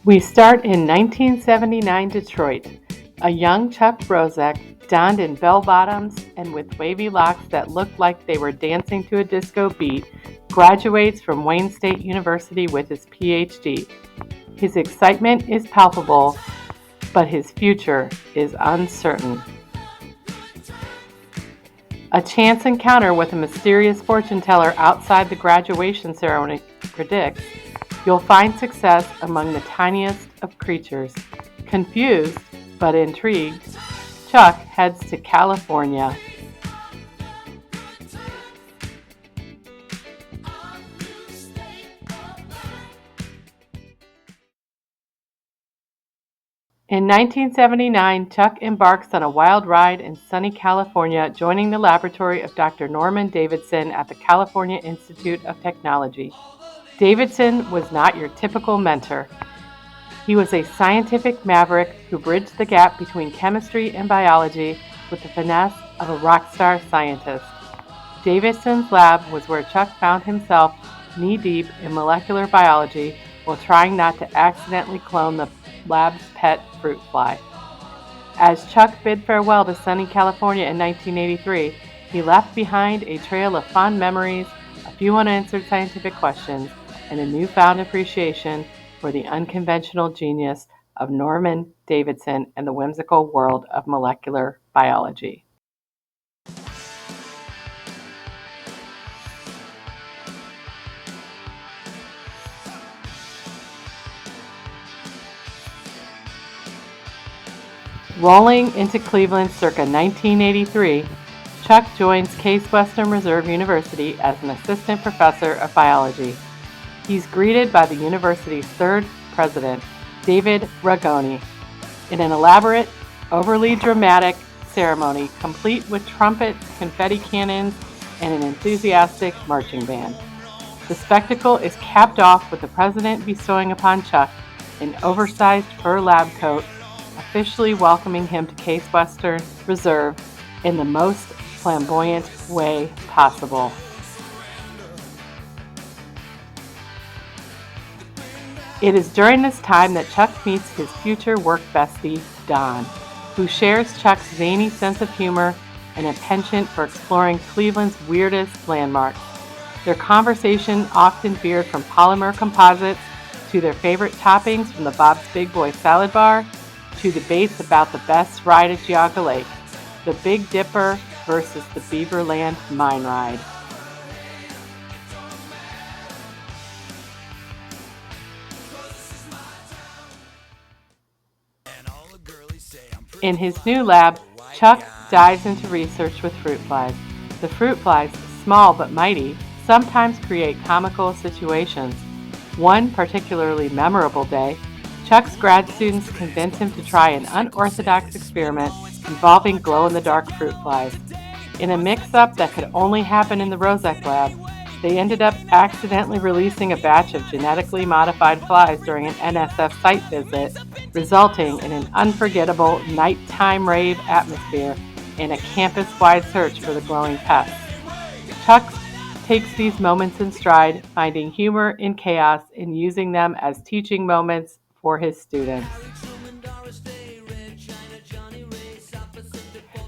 We start in 1979 Detroit. A young Chuck Rozek, donned in bell-bottoms and with wavy locks that looked like they were dancing to a disco beat, graduates from Wayne State University with his Ph.D. His excitement is palpable, but his future is uncertain. A chance encounter with a mysterious fortune teller outside the graduation ceremony predicts you'll find success among the tiniest of creatures. Confused but intrigued, Chuck heads to California. In 1979, Chuck embarks on a wild ride in sunny California, joining the laboratory of Dr. Norman Davidson at the California Institute of Technology. Davidson was not your typical mentor. He was a scientific maverick who bridged the gap between chemistry and biology with the finesse of a rock star scientist. Davidson's lab was where Chuck found himself knee-deep in molecular biology while trying not to accidentally clone the lab's pet fruit fly. As Chuck bid farewell to sunny California in 1983, he left behind a trail of fond memories, a few unanswered scientific questions, and a newfound appreciation for the unconventional genius of Norman Davidson and the whimsical world of molecular biology. Rolling into Cleveland circa 1983, Chuck joins Case Western Reserve University as an assistant professor of biology. He's greeted by the university's third president, David Ragone, in an elaborate, overly dramatic ceremony complete with trumpets, confetti cannons, and an enthusiastic marching band. The spectacle is capped off with the president bestowing upon Chuck an oversized fur lab coat, officially welcoming him to Case Western Reserve in the most flamboyant way possible. It is during this time that Chuck meets his future work bestie, Don, who shares Chuck's zany sense of humor and a penchant for exploring Cleveland's weirdest landmarks. Their conversation often veered from polymer composites to their favorite toppings from the Bob's Big Boy salad bar to debates about the best ride at Geauga Lake, the Big Dipper versus the Beaverland Mine Ride. In his new lab, Chuck dives into research with fruit flies. The fruit flies, small but mighty, sometimes create comical situations. One particularly memorable day, Chuck's grad students convince him to try an unorthodox experiment involving glow-in-the-dark fruit flies. In a mix-up that could only happen in the Rozek lab, they ended up accidentally releasing a batch of genetically modified flies during an NSF site visit, resulting in an unforgettable nighttime rave atmosphere and a campus-wide search for the glowing pests. Chuck takes these moments in stride, finding humor in chaos and using them as teaching moments for his students.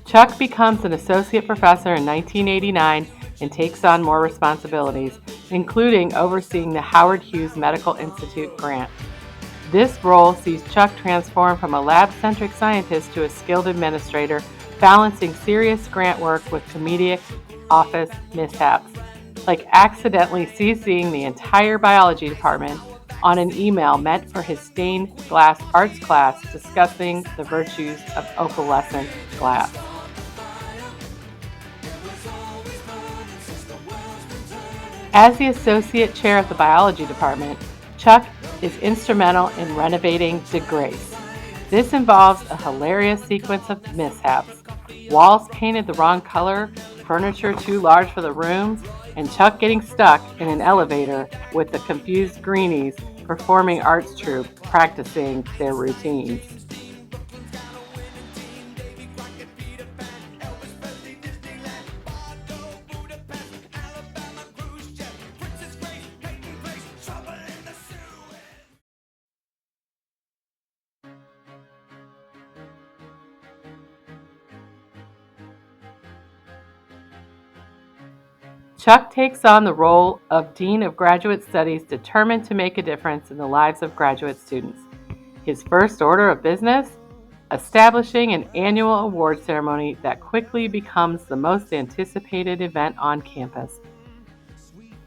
Chuck becomes an associate professor in 1989 and takes on more responsibilities, including overseeing the Howard Hughes Medical Institute grant. This role sees Chuck transform from a lab-centric scientist to a skilled administrator, balancing serious grant work with comedic office mishaps, like accidentally CCing the entire biology department on an email meant for his stained glass arts class discussing the virtues of opalescent glass. As the associate chair of the biology department, Chuck is instrumental in renovating De Grace. This involves a hilarious sequence of mishaps: walls painted the wrong color, furniture too large for the rooms, and Chuck getting stuck in an elevator with the confused greenies performing arts troupe practicing their routines. Chuck takes on the role of Dean of Graduate Studies, determined to make a difference in the lives of graduate students. His first order of business? Establishing an annual award ceremony that quickly becomes the most anticipated event on campus.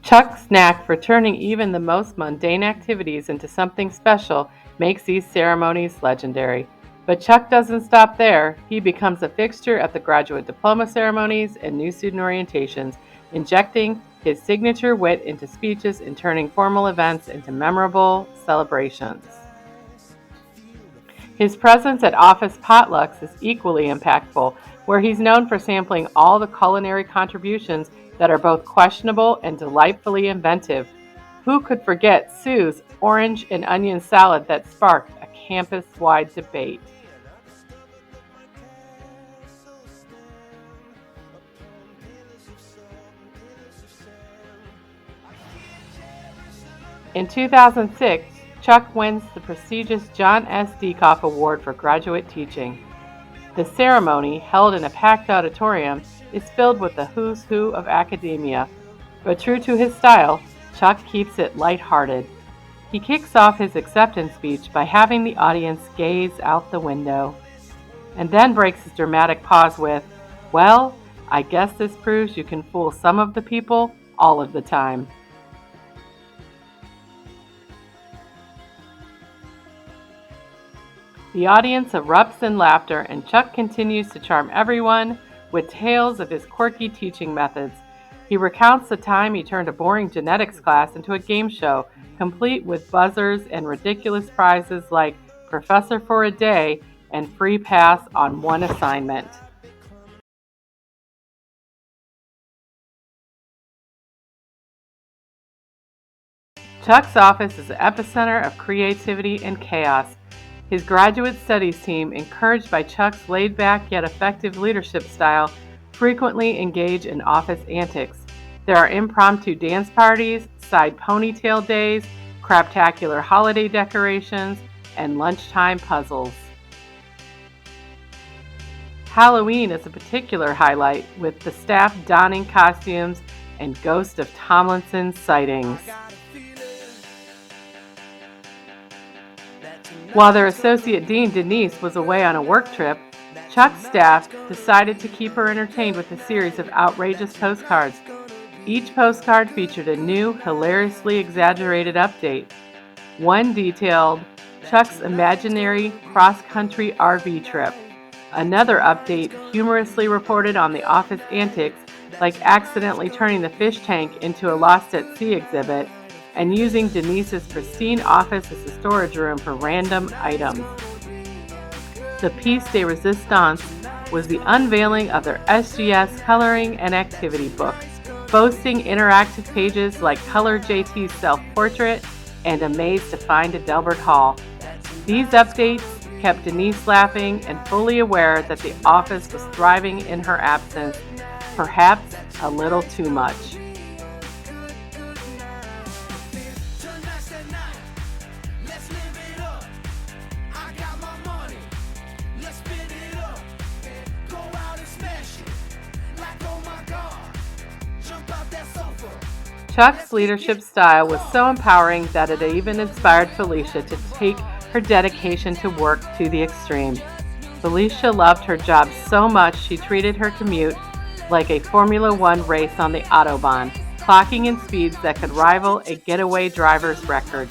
Chuck's knack for turning even the most mundane activities into something special makes these ceremonies legendary. But Chuck doesn't stop there. He becomes a fixture at the graduate diploma ceremonies and new student orientations, injecting his signature wit into speeches and turning formal events into memorable celebrations. His presence at office potlucks is equally impactful, where he's known for sampling all the culinary contributions that are both questionable and delightfully inventive. Who could forget Sue's orange and onion salad that sparked a campus-wide debate? In 2006, Chuck wins the prestigious John S. Deacoff Award for graduate teaching. The ceremony, held in a packed auditorium, is filled with the who's who of academia, but true to his style, Chuck keeps it lighthearted. He kicks off his acceptance speech by having the audience gaze out the window, and then breaks his dramatic pause with, "Well, I guess this proves you can fool some of the people all of the time." The audience erupts in laughter, and Chuck continues to charm everyone with tales of his quirky teaching methods. He recounts the time he turned a boring genetics class into a game show, complete with buzzers and ridiculous prizes like Professor for a Day and free pass on one assignment. Chuck's office is the epicenter of creativity and chaos. His graduate studies team, encouraged by Chuck's laid-back yet effective leadership style, frequently engage in office antics. There are impromptu dance parties, side ponytail days, craptacular holiday decorations, and lunchtime puzzles. Halloween is a particular highlight, with the staff donning costumes and Ghost of Tomlinson sightings. While their associate dean, Denise, was away on a work trip, Chuck's staff decided to keep her entertained with a series of outrageous postcards. Each postcard featured a new, hilariously exaggerated update. One detailed Chuck's imaginary cross-country RV trip. Another update humorously reported on the office antics, like accidentally turning the fish tank into a Lost at Sea exhibit, and using Denise's pristine office as a storage room for random items. The piece de resistance was the unveiling of their SGS coloring and activity book, boasting interactive pages like Color JT's self-portrait and A Maze to Find Delbert Hall. These updates kept Denise laughing and fully aware that the office was thriving in her absence, perhaps a little too much. Chuck's leadership style was so empowering that it even inspired Felicia to take her dedication to work to the extreme. Felicia loved her job so much she treated her commute like a Formula One race on the Autobahn, clocking in speeds that could rival a getaway driver's record.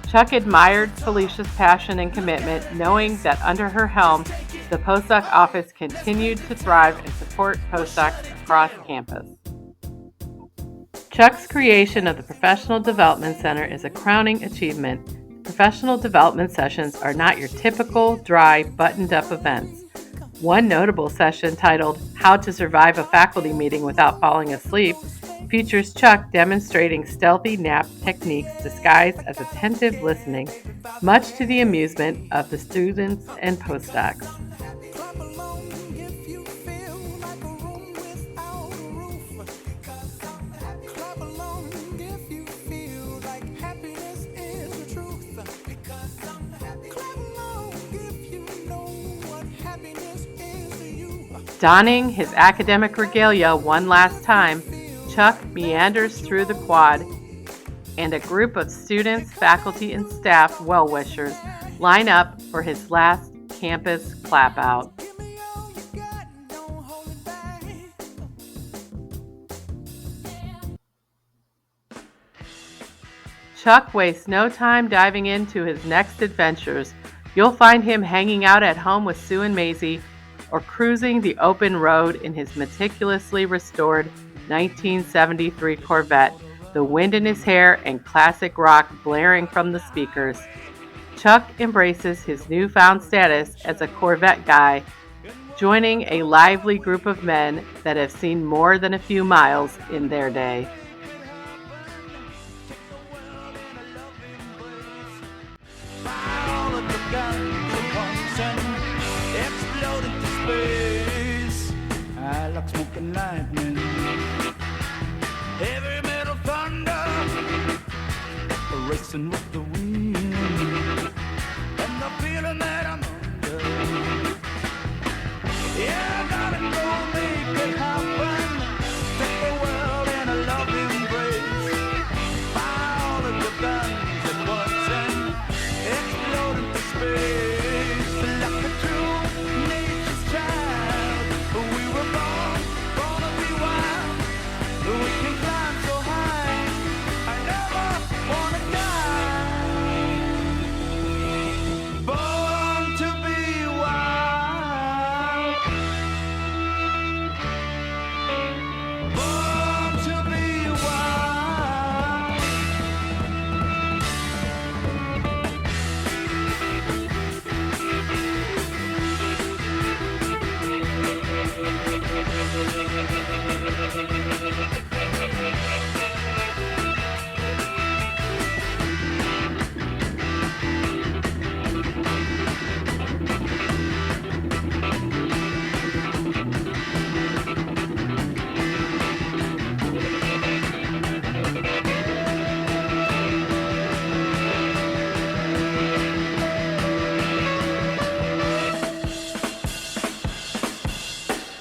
Chuck admired Felicia's passion and commitment, knowing that under her helm, the postdoc office continued to thrive and support postdocs across campus. Chuck's creation of the Professional Development Center is a crowning achievement. Professional development sessions are not your typical, dry, buttoned-up events. One notable session, titled How to Survive a Faculty Meeting Without Falling Asleep, features Chuck demonstrating stealthy nap techniques disguised as attentive listening, much to the amusement of the students and postdocs. Donning his academic regalia one last time, Chuck meanders through the quad, and a group of students, faculty, and staff well-wishers line up for his last campus clap-out. Chuck wastes no time diving into his next adventures. You'll find him hanging out at home with Sue and Maisie, or cruising the open road in his meticulously restored 1973 Corvette, the wind in his hair and classic rock blaring from the speakers. Chuck embraces his newfound status as a Corvette guy, joining a lively group of men that have seen more than a few miles in their day. Like smoking lightning, heavy metal thunder, racing with the wind, and the feeling that I'm under. Yeah, darling, go make it happen. Take the world in a loving embrace. Fire all of your guns at once and explode into space. Like a true nature's child, we were born. We can climb so high, I never wanna die. Born to be wild, born to be wild.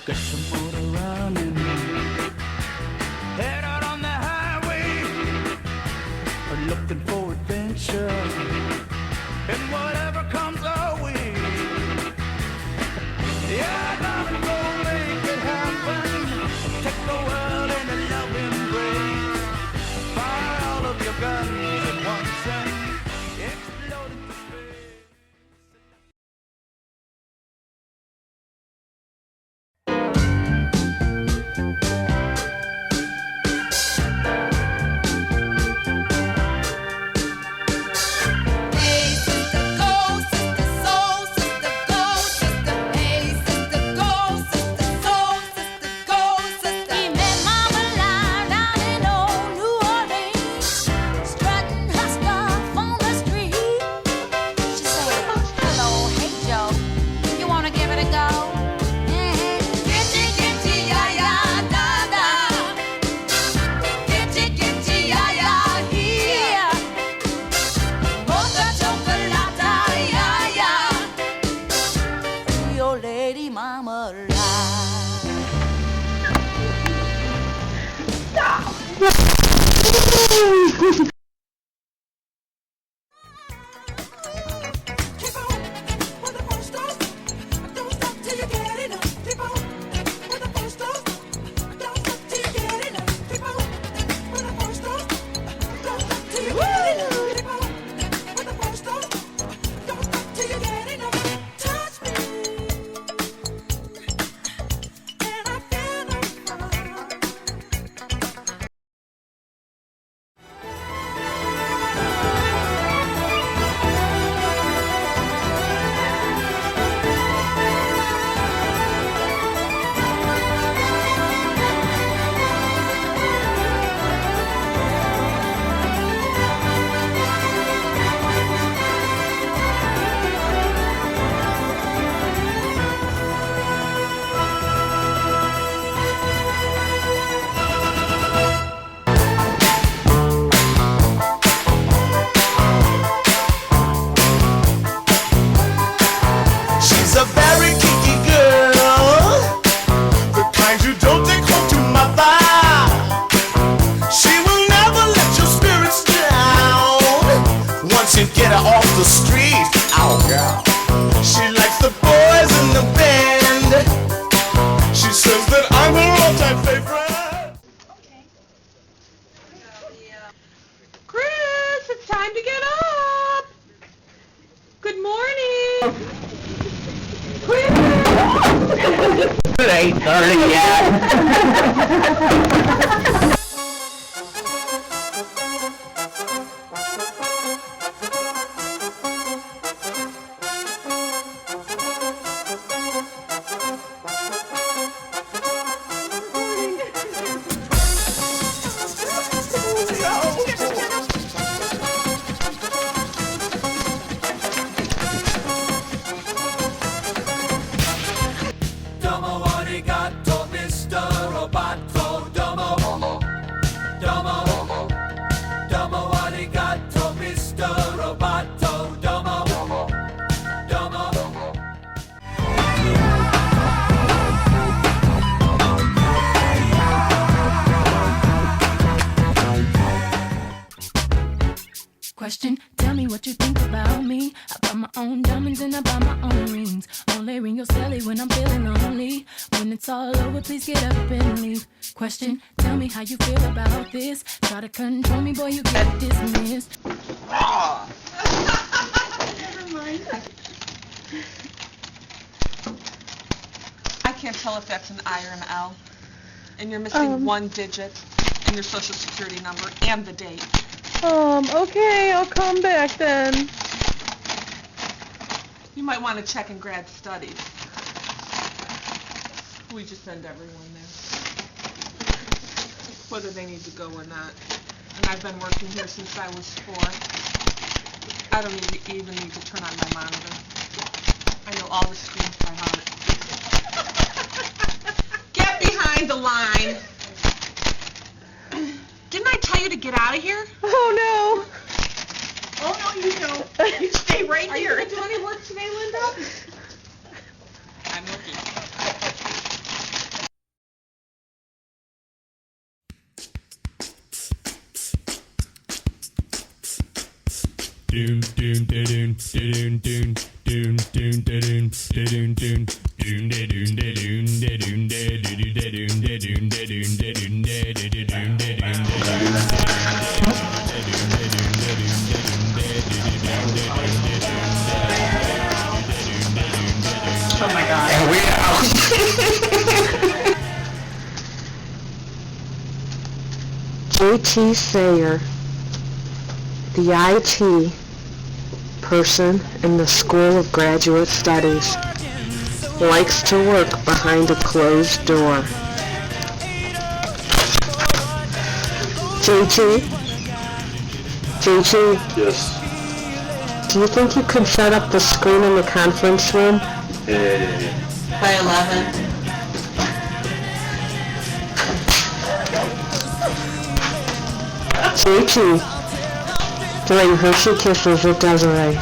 Get some motor running, head out on the highway, looking for adventure, and whatever comes our way. Yeah, darling, go make it happen. Take the world in a love embrace. Fire all of your guns at once and explode into space. off the street. Oh, girl. She likes the boys in the band. She says that I'm her all-time favorite. Chris, it's time to get up. Good morning. Chris. It ain't 30 yet. Domo arigato, Mr. Roboto. Domo, domo, domo arigato, Mr. Roboto. Domo, domo. Question, tell me what you think about me. I buy my own diamonds and I buy my own rings. Only ring your celly when I'm feeling lonely. When it's all over, please get up and leave. Question, tell me how you feel about this. Try to control me, boy, you get dismissed. Never mind. I can't tell if that's an I or an L. And you're missing one digit in your social security number and the date. Okay, I'll come back then. You might want to check in grad studies. We just send everyone there, whether they need to go or not. And I've been working here since I was 4. I don't even need to turn on my monitor. I know all the screens by heart. Get behind the line. Didn't I tell you to get out of here? Oh no. Oh, no, you don't. You stay right here. Are you going to do any work today, Linda? I'm looking. Doon doon doon doon doon doon doon doon doon doon Oh my God. And we out. J.T. Sayer, the IT person in the School of Graduate Studies, likes to work behind a closed door. JT? JT? Yes. Do you think you could set up the screen in the conference room? Yeah. By 11. JT, doing Hershey Kisses with Desiree.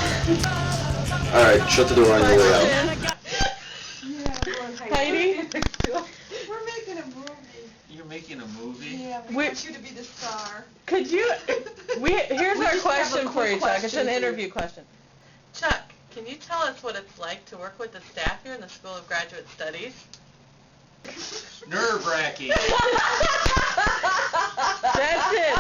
Alright, shut the door on your way out. Heidi? We're making a movie. You're making a movie? Yeah, we want you to be the star. Could you? Here's We our just have a question for quick you, Chuck. It's question an for you. interview question. Chuck, can you tell us what it's like to work with the staff here in the School of Graduate Studies? Nerve-wracking. That's it.